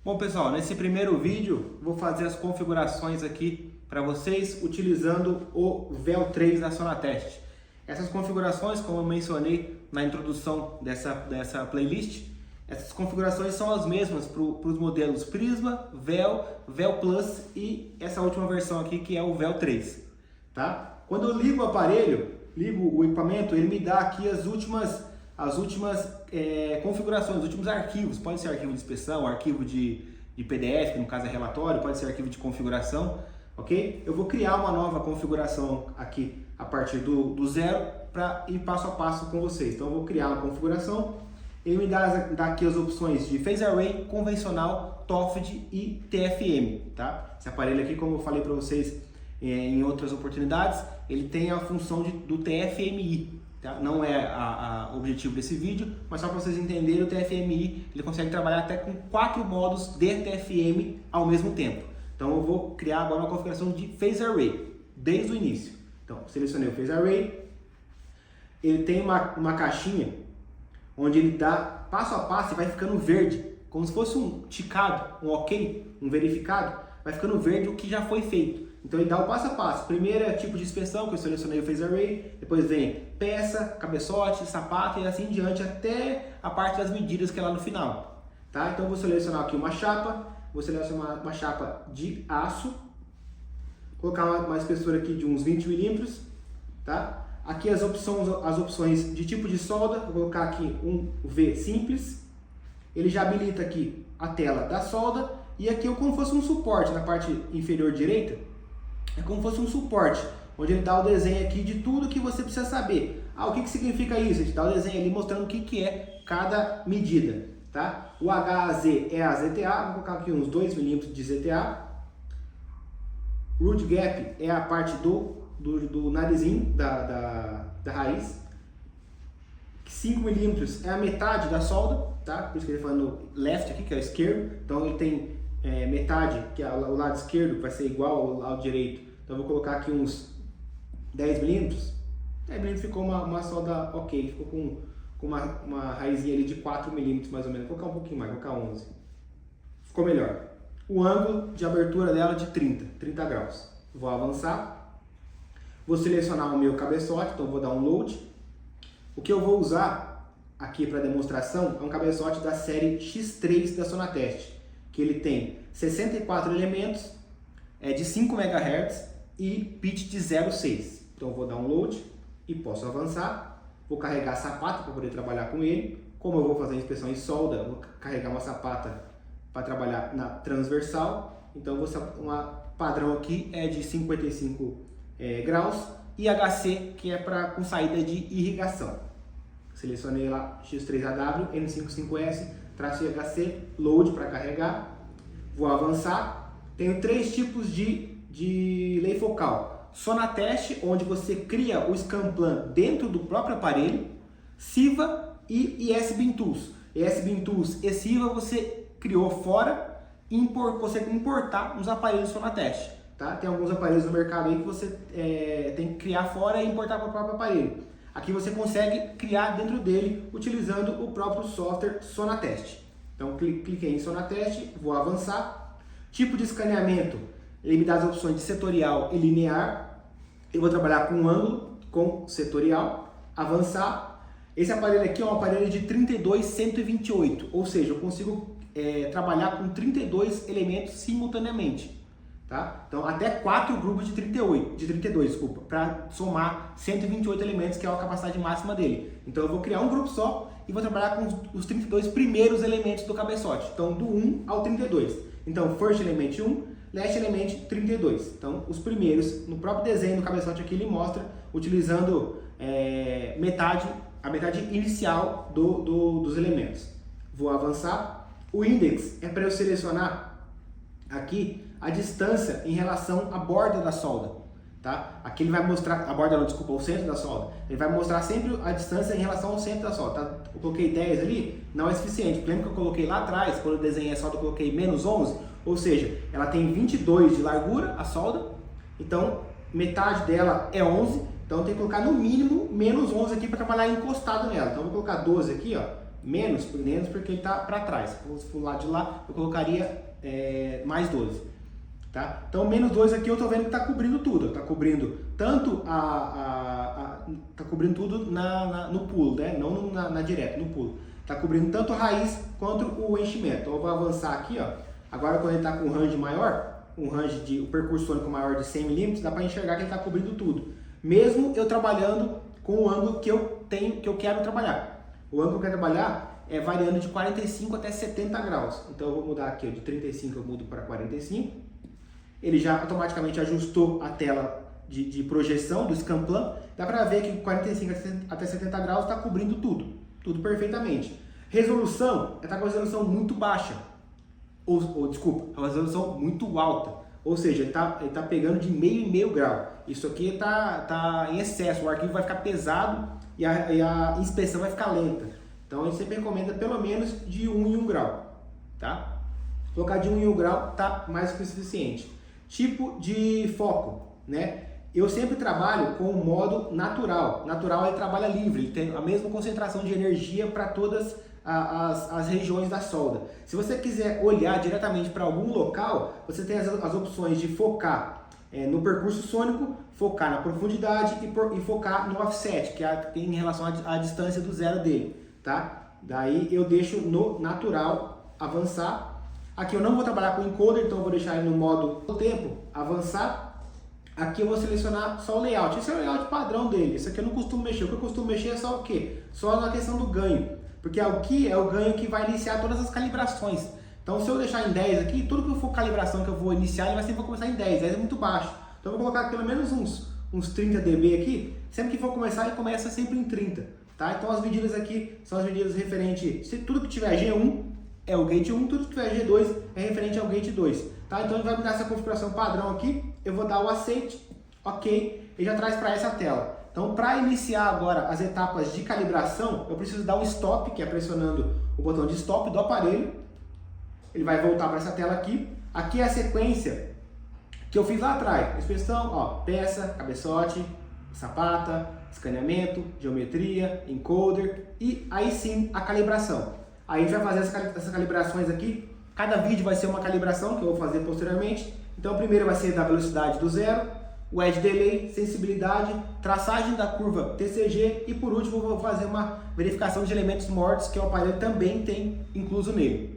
Bom pessoal, nesse primeiro vídeo vou fazer as configurações aqui para vocês utilizando o VEL 3 da Sonatest. Essas configurações, como eu mencionei na introdução dessa playlist, essas configurações são as mesmas para os modelos Prisma, VEL, VEL Plus e essa última versão aqui que é o VEL 3. Tá? Quando eu ligo o aparelho, ligo o equipamento, ele me dá aqui as últimas configurações, os últimos arquivos. Pode ser arquivo de inspeção, arquivo de PDF, que no caso é relatório, pode ser arquivo de configuração, ok? Eu vou criar uma nova configuração aqui a partir do zero para ir passo a passo com vocês. Então eu vou criar uma configuração, ele me dá aqui as opções de Phase Array, convencional, TOFD e TFM, tá? Esse aparelho aqui, como eu falei para vocês em outras oportunidades, ele tem a função do TFMI. Tá? Não é o objetivo desse vídeo, mas só para vocês entenderem, o TFMI ele consegue trabalhar até com 4 modos de TFM ao mesmo tempo. Então eu vou criar agora uma configuração de Phase Array, desde o início. Então, selecionei o Phase Array, ele tem uma caixinha onde ele dá passo a passo e vai ficando verde, como se fosse um ticado, um ok, um verificado, vai ficando verde o que já foi feito. Então ele dá o passo a passo. Primeiro é tipo de inspeção, que eu selecionei o Phase Array, depois vem peça, cabeçote, sapato e assim em diante até a parte das medidas que é lá no final. Tá? Então eu vou selecionar aqui uma chapa, vou selecionar uma chapa de aço, colocar uma espessura aqui de uns 20 milímetros. Tá? Aqui as opções de tipo de solda, vou colocar aqui um V simples, ele já habilita aqui a tela da solda e aqui é como fosse um suporte na parte inferior direita. É como se fosse um suporte, onde ele dá o desenho aqui de tudo que você precisa saber. Ah, o que significa isso? Ele dá o desenho ali mostrando o que é cada medida. Tá? O HAZ é a ZTA, vou colocar aqui uns 2 milímetros de ZTA. Root Gap é a parte do narizinho da raiz. 5 milímetros é a metade da solda, tá? Por isso que ele está falando left aqui, que é o esquerdo. Então ele tem metade, que é o lado esquerdo, que vai ser igual ao lado direito. Então eu vou colocar aqui uns 10 milímetros. 10 milímetros ficou uma solda ok, ficou com uma raizinha ali de 4 milímetros mais ou menos. Vou colocar um pouquinho mais, vou colocar 11. Ficou melhor. O ângulo de abertura dela é de 30 graus. Vou avançar. Vou selecionar o meu cabeçote, então vou dar um load. O que eu vou usar aqui para demonstração é um cabeçote da série X3 da Sonatest, que ele tem 64 elementos, de 5 MHz e pitch de 0,6. Então eu vou dar um load e posso avançar. Vou carregar a sapata para poder trabalhar com ele. Como eu vou fazer inspeção em solda, eu vou carregar uma sapata para trabalhar na transversal. Então uma padrão aqui é de 55 graus e HC, que é com saída de irrigação. Selecionei lá X3AW, N55S, traço HC, load para carregar. Vou avançar. Tenho 3 tipos de lei focal. Sonatest, onde você cria o Scanplan dentro do próprio aparelho. Siva e ESBin-Tools. ESBin-Tools e Siva você criou fora e consegue importar nos aparelhos Sonatest. Tá? Tem alguns aparelhos no mercado aí que você tem que criar fora e importar para o próprio aparelho. Aqui você consegue criar dentro dele utilizando o próprio software Sonatest. Então cliquei em Sonatest, vou avançar. Tipo de escaneamento, ele me dá as opções de setorial e linear. Eu vou trabalhar com ângulo, com setorial, avançar. Esse aparelho aqui é um aparelho de 32/128, ou seja, eu consigo trabalhar com 32 elementos simultaneamente. Tá? Então até 4 grupos de 32, para somar 128 elementos, que é a capacidade máxima dele. Então eu vou criar um grupo só e vou trabalhar com os 32 primeiros elementos do cabeçote. Então do 1 ao 32. Então first element 1, last element 32. Então os primeiros, no próprio desenho do cabeçote aqui ele mostra utilizando a metade inicial dos elementos. Vou avançar. O index é para eu selecionar aqui a distância em relação à borda da solda, tá? Aqui ele vai mostrar, o centro da solda. Ele vai mostrar sempre a distância em relação ao centro da solda, tá? Eu coloquei 10 ali, não é suficiente. Lembra que eu coloquei lá atrás, quando eu desenhei a solda, eu coloquei menos 11? Ou seja, ela tem 22 de largura, a solda, então metade dela é 11, então eu tenho que colocar no mínimo menos 11 aqui para trabalhar encostado nela. Então eu vou colocar 12 aqui, ó, menos porque ele está para trás. Se for lá de lá, eu colocaria mais 12. Tá? Então, menos 2 aqui eu estou vendo que está cobrindo tudo. Está cobrindo tanto tá cobrindo tudo no pulo, né? Não na direta, no pulo. Está cobrindo tanto a raiz quanto o enchimento. Então, eu vou avançar aqui, ó. Agora, quando ele está com um range maior, o percurso sônico maior de 100 mm, dá para enxergar que ele está cobrindo tudo. Mesmo eu trabalhando com o ângulo que eu quero trabalhar. O ângulo que eu quero trabalhar é variando de 45 até 70 graus. Então eu vou mudar aqui, ó, de 35 eu mudo para 45. Ele já automaticamente ajustou a tela de projeção do Scanplan. Dá para ver que 45 até 70 graus está cobrindo tudo perfeitamente. Resolução, está com a resolução muito baixa. Desculpa, a resolução muito alta. Ou seja, ele tá pegando de meio em meio grau. Isso aqui tá em excesso, o arquivo vai ficar pesado e a inspeção vai ficar lenta. Então a gente sempre recomenda pelo menos de 1 em 1 grau. Tá? Colocar de 1 em 1 grau tá mais que o suficiente. Tipo de foco, né? Eu sempre trabalho com o modo natural. Natural ele trabalha livre, ele tem a mesma concentração de energia para todas as regiões da solda. Se você quiser olhar diretamente para algum local, você tem as opções de focar no percurso sônico, focar na profundidade e focar no offset, que é em relação à distância do zero dele. Tá? Daí eu deixo no natural avançar. Aqui eu não vou trabalhar com encoder, então eu vou deixar ele no modo tempo, avançar. Aqui eu vou selecionar só o layout. Esse é o layout padrão dele. Isso aqui eu não costumo mexer. O que eu costumo mexer é só o quê? Só na questão do ganho. Porque aqui é o ganho que vai iniciar todas as calibrações. Então se eu deixar em 10 aqui, tudo que for calibração que eu vou iniciar, ele vai sempre começar em 10. 10 é muito baixo. Então eu vou colocar pelo menos uns 30 dB aqui. Sempre que for começar, ele começa sempre em 30. Tá? Então as medidas aqui são as medidas referentes. Se tudo que tiver G1 é o gate 1, tudo que tiver G2 é referente ao gate 2. Tá? Então ele vai me dar essa configuração padrão aqui. Eu vou dar o aceite, ok, e já traz para essa tela. Então, para iniciar agora as etapas de calibração, eu preciso dar um stop, que é pressionando o botão de stop do aparelho. Ele vai voltar para essa tela aqui. Aqui é a sequência que eu fiz lá atrás. Inspeção, ó, peça, cabeçote, sapata, escaneamento, geometria, encoder e aí sim a calibração. Aí a gente vai fazer essas calibrações aqui. Cada vídeo vai ser uma calibração que eu vou fazer posteriormente. Então, o primeiro vai ser da velocidade do zero, o edge delay, sensibilidade, traçagem da curva TCG e por último eu vou fazer uma verificação de elementos mortos que o aparelho também tem incluso nele.